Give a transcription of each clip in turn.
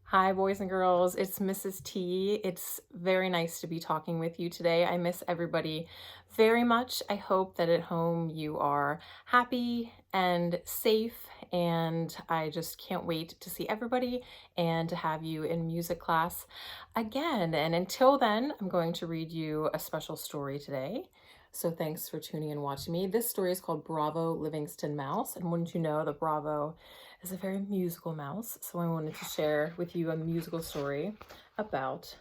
Hi, boys and girls. It's Mrs. T. It's very nice to be talking with you today. I miss everybody very much. I hope that at home you are happy and safe, and I just can't wait to see everybody and to have you in music class again. And until then, I'm going to read you a special story today. So thanks for tuning and watching me. This story is called Bravo Livingston Mouse. And wouldn't you know that Bravo is a very musical mouse. So I wanted to share with you a musical story about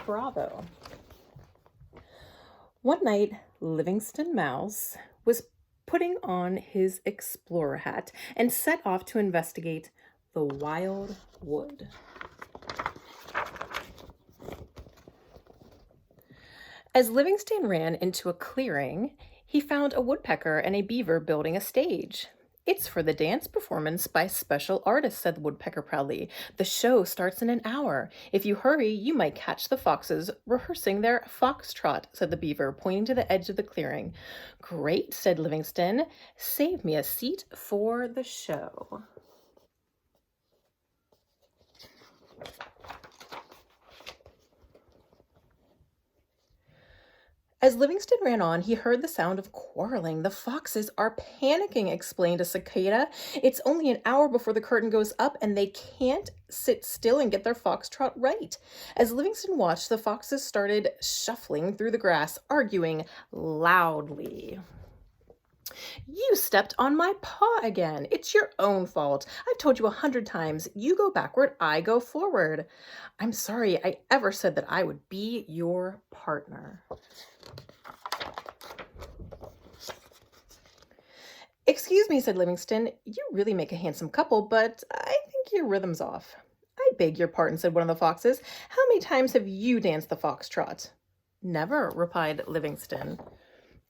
Bravo. One night, Livingston Mouse was putting on his explorer hat and set off to investigate the wild wood. As Livingstone ran into a clearing, he found a woodpecker and a beaver building a stage. It's for the dance performance by special artists, said the woodpecker proudly. The show starts in an hour. If you hurry, you might catch the foxes rehearsing their foxtrot, said the beaver, pointing to the edge of the clearing. Great, said Livingstone. Save me a seat for the show. As Livingstone ran on, he heard the sound of quarreling. The foxes are panicking, explained a cicada. It's only an hour before the curtain goes up, and they can't sit still and get their foxtrot right. As Livingstone watched, the foxes started shuffling through the grass, arguing loudly. You stepped on my paw again. It's your own fault. I've told you 100 times. You go backward, I go forward. I'm sorry I ever said that I would be your partner. Excuse me, said Livingstone. You really make a handsome couple, but I think your rhythm's off. I beg your pardon, said one of the foxes. How many times have you danced the foxtrot? Never, replied Livingstone.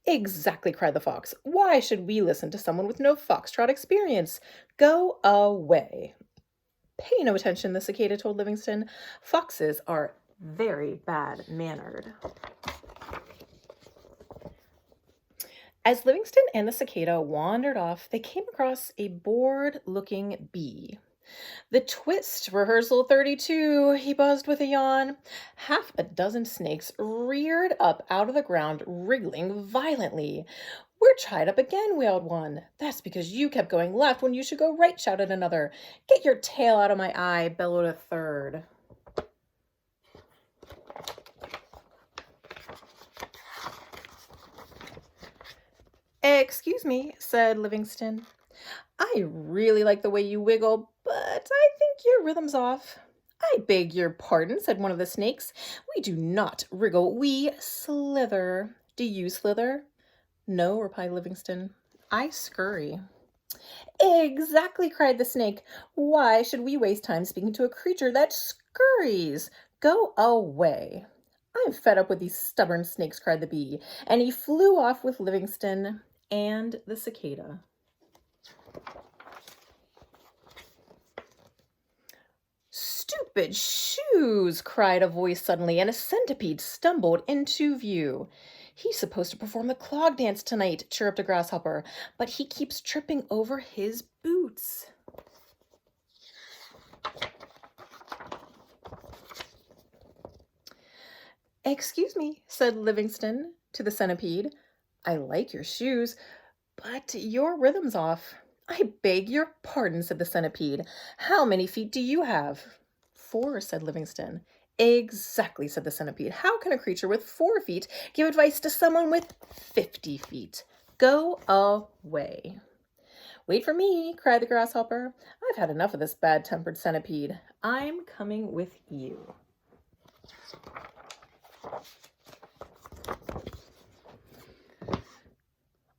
Exactly, cried the fox. Why should we listen to someone with no foxtrot experience? Go away. Pay no attention, the cicada told Livingstone. Foxes are very bad-mannered. As Livingstone and the cicada wandered off, they came across a bored-looking bee. The twist, rehearsal 32, he buzzed with a yawn. Half a dozen snakes reared up out of the ground, wriggling violently. We're tied up again, wailed one. That's because you kept going left when you should go right, shouted another. Get your tail out of my eye, bellowed a third. Excuse me, said Livingstone. I really like the way you wiggle, but I think your rhythm's off. I beg your pardon, said one of the snakes. We do not wriggle, we slither. Do you slither? No, replied Livingstone. I scurry. Exactly, cried the snake. Why should we waste time speaking to a creature that scurries? Go away. I'm fed up with these stubborn snakes, cried the bee, and he flew off with Livingstone and the cicada. Stupid shoes, cried a voice suddenly, and a centipede stumbled into view. He's supposed to perform the clog dance tonight, chirruped a grasshopper, but he keeps tripping over his boots. Excuse me, said Livingstone to the centipede. I like your shoes, but your rhythm's off. I beg your pardon, said the centipede. How many feet do you have? 4, said Livingstone. Exactly, said the centipede. How can a creature with 4 feet give advice to someone with 50 feet? Go away. Wait for me, cried the grasshopper. I've had enough of this bad-tempered centipede. I'm coming with you.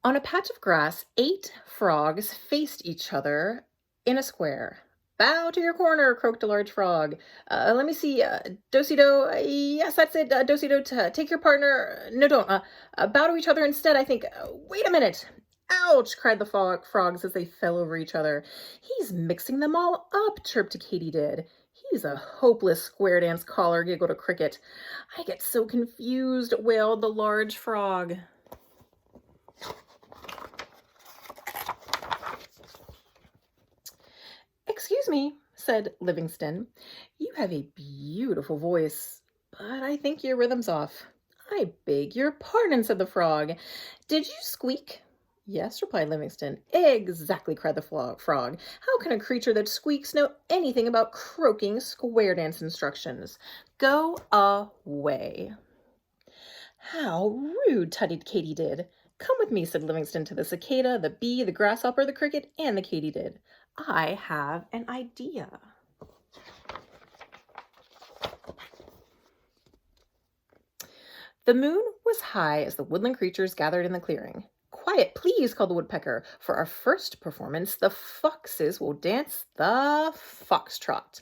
On a patch of grass, 8 frogs faced each other in a square. Bow to your corner, croaked a large frog. Let me see, do-si-do, yes, that's it, do-si-do, take your partner, no, don't, bow to each other instead, I think. Wait a minute. Ouch, cried the frogs as they fell over each other. He's mixing them all up, chirped a katydid. He's a hopeless square dance caller, giggled a cricket. I get so confused, wailed the large frog. Excuse me, said Livingstone. "You have a beautiful voice, but I think your rhythm's off." "I beg your pardon," said the frog. "Did you squeak?" "Yes," replied Livingstone. "Exactly," cried the frog. "How can a creature that squeaks know anything about croaking square dance instructions? Go away." "How rude," tutted Katydid. "Come with me," said Livingstone to the cicada, the bee, the grasshopper, the cricket, and the katydid. "I have an idea." The moon was high as the woodland creatures gathered in the clearing. "Quiet, please," called the woodpecker. "For our first performance, the foxes will dance the foxtrot."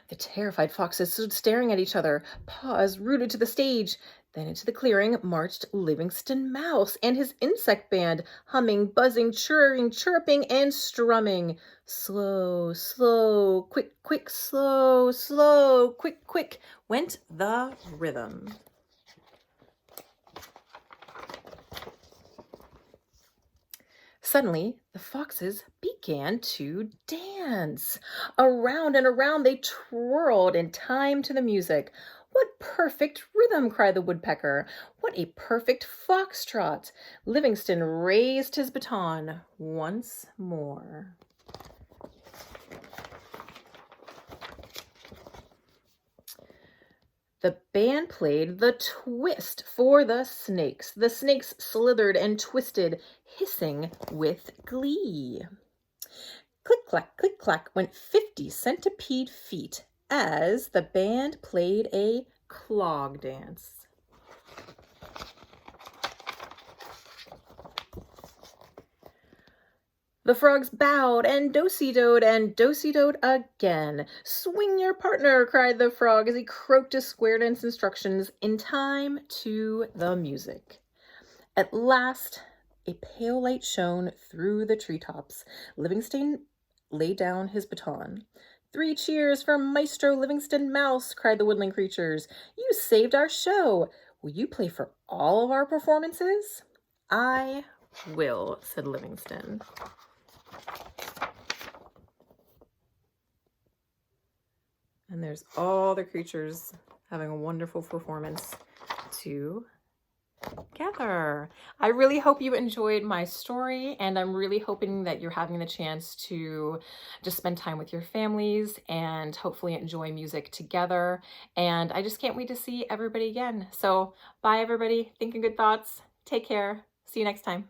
The terrified foxes stood staring at each other, paws rooted to the stage. Then into the clearing marched Livingstone Mouse and his insect band, humming, buzzing, chirring, chirping, and strumming. Slow, slow, quick, quick, slow, slow, quick, quick, went the rhythm. Suddenly, the foxes began to dance. Around and around they twirled in time to the music. "What perfect rhythm!" cried the woodpecker. "What a perfect foxtrot!" Livingstone raised his baton once more. The band played the twist for the snakes. The snakes slithered and twisted, hissing with glee. Click clack went 50 centipede feet as the band played a clog dance. The frogs bowed and do-si-doed again. "Swing your partner," cried the frog as he croaked his square dance instructions in time to the music. At last, a pale light shone through the treetops. Livingstone laid down his baton. "3 cheers for Maestro Livingstone Mouse," cried the woodland creatures. "You saved our show. Will you play for all of our performances?" "I will," said Livingstone. And there's all the creatures having a wonderful performance together. I really hope you enjoyed my story, and I'm really hoping that you're having the chance to just spend time with your families and hopefully enjoy music together. And I just can't wait to see everybody again. So bye, everybody. Thinking good thoughts. Take care. See you next time.